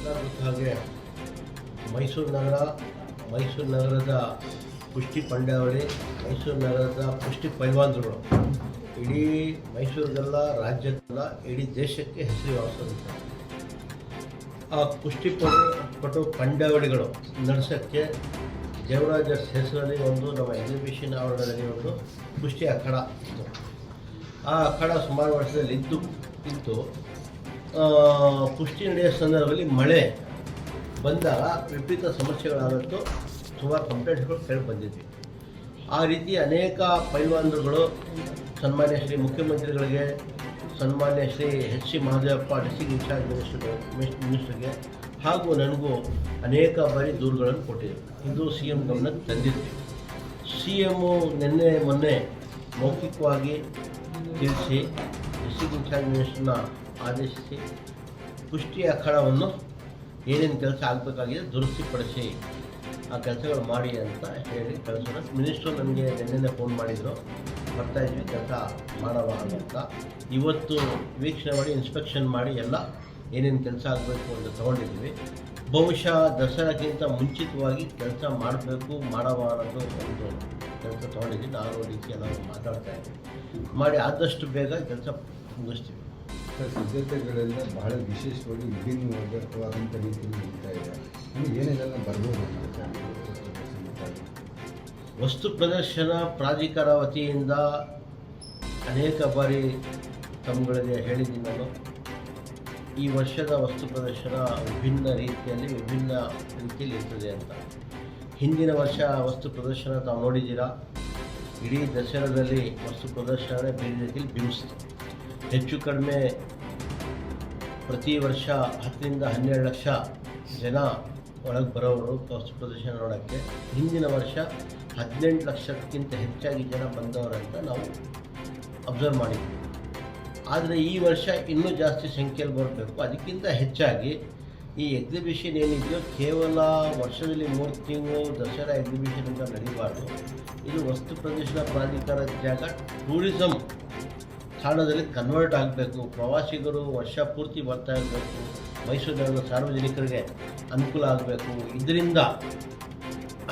ಗೊತ್ತ ಹಾಗೆ ಮೈಸೂರು ನಗರದ ಕುಸ್ತಿ ಪಂದ್ಯಾವಳಿ, ಮೈಸೂರು ನಗರದ ಕುಸ್ತಿ ಪೈಲ್ವಾನರುಗಳು ಇಡೀ ಮೈಸೂರಿಗೆಲ್ಲ, ರಾಜ್ಯಕ್ಕೆಲ್ಲ, ಇಡೀ ದೇಶಕ್ಕೆ ಹೆಸರುವಾಸಿಸುತ್ತೆ. ಆ ಕುಸ್ತಿಪಟು ಪಂದ್ಯಾವಳಿಗಳು ನಡೆಸೋಕ್ಕೆ ದೇವರಾಜರ್ಸ್ ಹೆಸರಲ್ಲಿ ಒಂದು ನಮ್ಮ ಎಕ್ಸಿಬಿಷನ್ ಆವರಣದಲ್ಲಿ ಒಂದು ಕುಸ್ತಿ ಅಖಾಡ ಇತ್ತು. ಆ ಅಖಾಡ ಸುಮಾರು ವರ್ಷದಲ್ಲಿ ಇತ್ತು. ಕುಸ್ತಿ ನಡೆಯೋ ಸಂದರ್ಭದಲ್ಲಿ ಮಳೆ ಬಂದಾಗ ವಿಪರೀತ ಸಮಸ್ಯೆಗಳಾಗತ್ತು, ಸುಮಾರು ಕಂಪ್ಲೇಂಟ್ಗಳು ಕೇಳಿ ಬಂದಿದ್ವಿ. ಆ ರೀತಿ ಅನೇಕ ಪೈಲ್ವಾನರುಗಳು ಸನ್ಮಾನ್ಯ ಶ್ರೀ ಮುಖ್ಯಮಂತ್ರಿಗಳಿಗೆ, ಸನ್ಮಾನ್ಯ Shri H C Mahadevappa district in charge ಮಿನಿಸ್ಟರ್ಗೆ ಹಾಗೂ ನನಗೂ ಅನೇಕ ಬಾರಿ ದೂರುಗಳನ್ನು ಕೊಟ್ಟಿದ್ದರು. ಇದು ಸಿ ಎಂ ಗಮನಕ್ಕೆ ತಂದಿದ್ವಿ. ಸಿ ಎಮ್ಮು ಮೊನ್ನೆ ಮೌಖಿಕವಾಗಿ ತಿಳಿಸಿ ಡಿಸ್ಟ್ರಿಕ್ಟ್ ಇನ್ಚಾರ್ಜ್ ಮಿನಿಸ್ಟರ್ನ ಆದೇಶಿಸಿ ಕುಸ್ತಿ ಅಖಾಡವನ್ನು ಏನೇನು ಕೆಲಸ ಆಗಬೇಕಾಗಿದೆ ದುರಸ್ತಿಪಡಿಸಿ ಆ ಕೆಲಸಗಳು ಮಾಡಿ ಅಂತ ಹೇಳಿ ಕಳಿಸೋಣ. ಮಿನಿಸ್ಟ್ರು ನನಗೆ ನಿನ್ನೆ ಫೋನ್ ಮಾಡಿದರು, ಬರ್ತಾಯಿದ್ವಿ ಕೆಲಸ ಮಾಡವ ಅಂತ. ಇವತ್ತು ವೀಕ್ಷಣೆ ಮಾಡಿ ಇನ್ಸ್ಪೆಕ್ಷನ್ ಮಾಡಿ ಎಲ್ಲ ಏನೇನು ಕೆಲಸ ಆಗಬೇಕು ಅಂತ ತೊಗೊಂಡಿದ್ವಿ. ಬಹುಶಃ ದಸರಾಕ್ಕಿಂತ ಮುಂಚಿತವಾಗಿ ಕೆಲಸ ಮಾಡಬೇಕು ಮಾಡವ ಅನ್ನೋದು ಒಂದು ಕೆಲಸ ತೊಗೊಂಡಿದ್ವಿ. ನಾನು ರೀತಿ ಎಲ್ಲ ಮಾತಾಡ್ತಾ ಇದ್ದೀವಿ, ಮಾಡಿ ಆದಷ್ಟು ಬೇಗ ಕೆಲಸ ಮುಗಿಸ್ತೀವಿ. ಸಿದ್ಧತೆಗಳೆಲ್ಲ ಬಹಳ ವಿಶೇಷವಾಗಿ ವಿಭಿನ್ನವಾದಂಥ ರೀತಿಯಲ್ಲಿ ನಡೀತಾ ಇದೆ. ಏನೇನೆಲ್ಲ ಬರ್ಬೋದು ವಸ್ತು ಪ್ರದರ್ಶನ ಪ್ರಾಧಿಕಾರ ವತಿಯಿಂದ ಅನೇಕ ಬಾರಿ ತಮ್ಮಗಳಿಗೆ ಹೇಳಿದ್ದೀನಿ ನಾನು. ಈ ವರ್ಷದ ವಸ್ತು ಪ್ರದರ್ಶನ ವಿಭಿನ್ನ ರೀತಿಯಲ್ಲಿ ಇರ್ತದೆ ಅಂತ. ಹಿಂದಿನ ವರ್ಷ ವಸ್ತು ಪ್ರದರ್ಶನ ತಾವು ನೋಡಿದ್ದೀರಾ. ಇಡೀ ದಸರಾದಲ್ಲಿ ವಸ್ತು ಪ್ರದರ್ಶನ ಬೇರೆ ರೀತಿಯಲ್ಲಿ ಬಿಂಬಿಸ್ತು. ಹೆಚ್ಚು ಕಡಿಮೆ ಪ್ರತಿ ವರ್ಷ 10 ರಿಂದ 12 ಲಕ್ಷ ಜನ ಒಳಗೆ ಬರೋರು ವಸ್ತು ಪ್ರದರ್ಶನ ನೋಡೋಕ್ಕೆ. ಹಿಂದಿನ ವರ್ಷ 18 ಲಕ್ಷಕ್ಕಿಂತ ಹೆಚ್ಚಾಗಿ ಜನ ಬಂದವರಂತ ನಾವು ಅಬ್ಸರ್ವ್ ಮಾಡಿದ್ವಿ. ಆದರೆ ಈ ವರ್ಷ ಇನ್ನೂ ಜಾಸ್ತಿ ಸಂಖ್ಯೆಯಲ್ಲಿ ಬರಬೇಕು. ಅದಕ್ಕಿಂತ ಹೆಚ್ಚಾಗಿ ಈ ಎಕ್ಸಿಬಿಷನ್ ಏನಿದೆಯೋ ಕೇವಲ ವರ್ಷದಲ್ಲಿ 3 ತಿಂಗಳು ದಸರಾ ಎಕ್ಸಿಬಿಷನ್ ಅಂತ ನಡೀಬಾರ್ದು. ಇದು ವಸ್ತು ಪ್ರದರ್ಶನ ಪ್ರಾಧಿಕಾರದ ಜಾಗ ಟೂರಿಸಮ್ ತಾಣದಲ್ಲಿ ಕನ್ವರ್ಟ್ ಆಗಬೇಕು. ಪ್ರವಾಸಿಗರು ವರ್ಷ ಪೂರ್ತಿ ಬರ್ತಾ ಇರಬೇಕು. ಮೈಸೂರು ನಗರದ ಸಾರ್ವಜನಿಕರಿಗೆ ಅನುಕೂಲ ಆಗಬೇಕು. ಇದರಿಂದ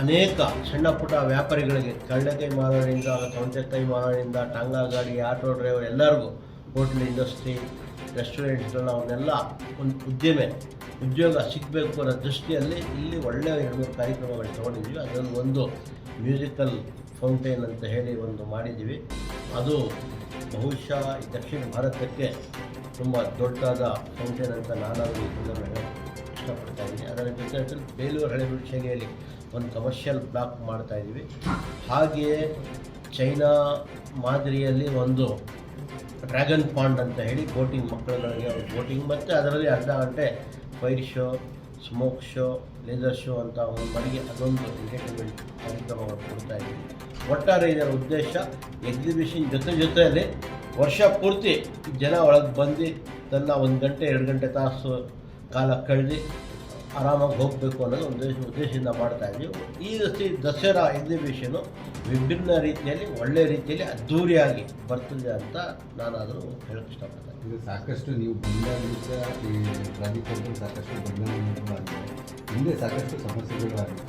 ಅನೇಕ ಸಣ್ಣ ಪುಟ್ಟ ವ್ಯಾಪಾರಿಗಳಿಗೆ, ಕಳ್ಳಕಾಯಿ ಮಾರೋರಿಂದ, ಸೌತೆಕಾಯಿ ಮಾರೋರಿಂದ, ಟಾಂಗಾ ಗಾಡಿ, ಆಟೋ ಡ್ರೈವರ್ ಎಲ್ಲರಿಗೂ, ಹೋಟ್ಲ್ ಇಂಡಸ್ಟ್ರಿ, ರೆಸ್ಟೋರೆಂಟ್ಸ್ಗಳನ್ನ ಅವನ್ನೆಲ್ಲ ಒಂದು ಉದ್ಯೋಗ ಸಿಗಬೇಕು ಅನ್ನೋ ದೃಷ್ಟಿಯಲ್ಲಿ ಇಲ್ಲಿ ಒಳ್ಳೆಯ 2-3 ಕಾರ್ಯಕ್ರಮಗಳು ತೊಗೊಂಡಿದ್ದೀವಿ. ಅದರಲ್ಲಿ ಒಂದು ಮ್ಯೂಸಿಕಲ್ ಫೌಂಟೇನ್ ಅಂತ ಹೇಳಿ ಒಂದು ಮಾಡಿದ್ದೀವಿ. ಅದು ಬಹುಶಃ ದಕ್ಷಿಣ ಭಾರತಕ್ಕೆ ತುಂಬ ದೊಡ್ಡದಾದ ಫೌಂಟೇನ್ ಅಂತ ನಾನಾದರೂ ಹೇಳೋಕ್ಕೆ ಇಷ್ಟಪಡ್ತಾ ಇದ್ದೀನಿ. ಅದರ ಜೊತೆ ಬೇಲೂರು ಹಳೆಬೀಡು ಶೈಲಿಯಲ್ಲಿ ಒಂದು ಕಮರ್ಷಿಯಲ್ ಬ್ಲಾಕ್ ಮಾಡ್ತಾಯಿದ್ದೀವಿ. ಹಾಗೆಯೇ ಚೈನಾ ಮಾದರಿಯಲ್ಲಿ ಒಂದು ಡ್ರ್ಯಾಗನ್ ಪಾಂಡ್ ಅಂತ ಹೇಳಿ ಬೋಟಿಂಗ್, ಮಕ್ಕಳುಗಳಿಗೆ ಬೋಟಿಂಗ್ ಮತ್ತು ಅದರಲ್ಲಿ ಅರ್ಧ ಗಂಟೆ fire show, smoke show, laser show ಅಂತ ಒಂದು ಮನೆಗೆ ಅದೊಂದು ಎಂಟರ್ಟೈನ್ಮೆಂಟ್ ಕಾರ್ಯಕ್ರಮಗಳು ಕೊಡ್ತಾ ಇದ್ದೀವಿ. ಒಟ್ಟಾರೆ ಇದರ ಉದ್ದೇಶ ಎಕ್ಸಿಬಿಷನ್ ಜೊತೆಯಲ್ಲಿ ವರ್ಷ ಪೂರ್ತಿ ಜನ ಒಳಗೆ ಬಂದು ತನ್ನ 1 ಗಂಟೆ 2 ಗಂಟೆ ತಾಸು ಕಾಲ ಕಳೆದು ಆರಾಮಾಗಿ ಹೋಗಬೇಕು ಅನ್ನೋದು ಉದ್ದೇಶದಿಂದ ಮಾಡ್ತಾಯಿದ್ದೀವಿ. ಈ ದಸರಾ ಎಕ್ಸಿಬಿಷನು ವಿಭಿನ್ನ ರೀತಿಯಲ್ಲಿ, ಒಳ್ಳೆಯ ರೀತಿಯಲ್ಲಿ ಅದ್ಧೂರಿಯಾಗಿ ಬರ್ತದೆ ಅಂತ ನಾನಾದರೂ ಹೇಳೋಕ್ಕೆ ಇಷ್ಟಪಡ್ತೇನೆ. ಇದು ಸಾಕಷ್ಟು ನೀವು ಬಂದಾಗಿದ್ದ ಈ ಪ್ರಾಧಿಕಾರದಲ್ಲಿ ಸಾಕಷ್ಟು ಬದಲಾವಣೆಗಳು ಆಗಿದೆ. ಹಿಂದೆ ಸಾಕಷ್ಟು ಸಮಸ್ಯೆಗಳು ಆಗಿದೆ.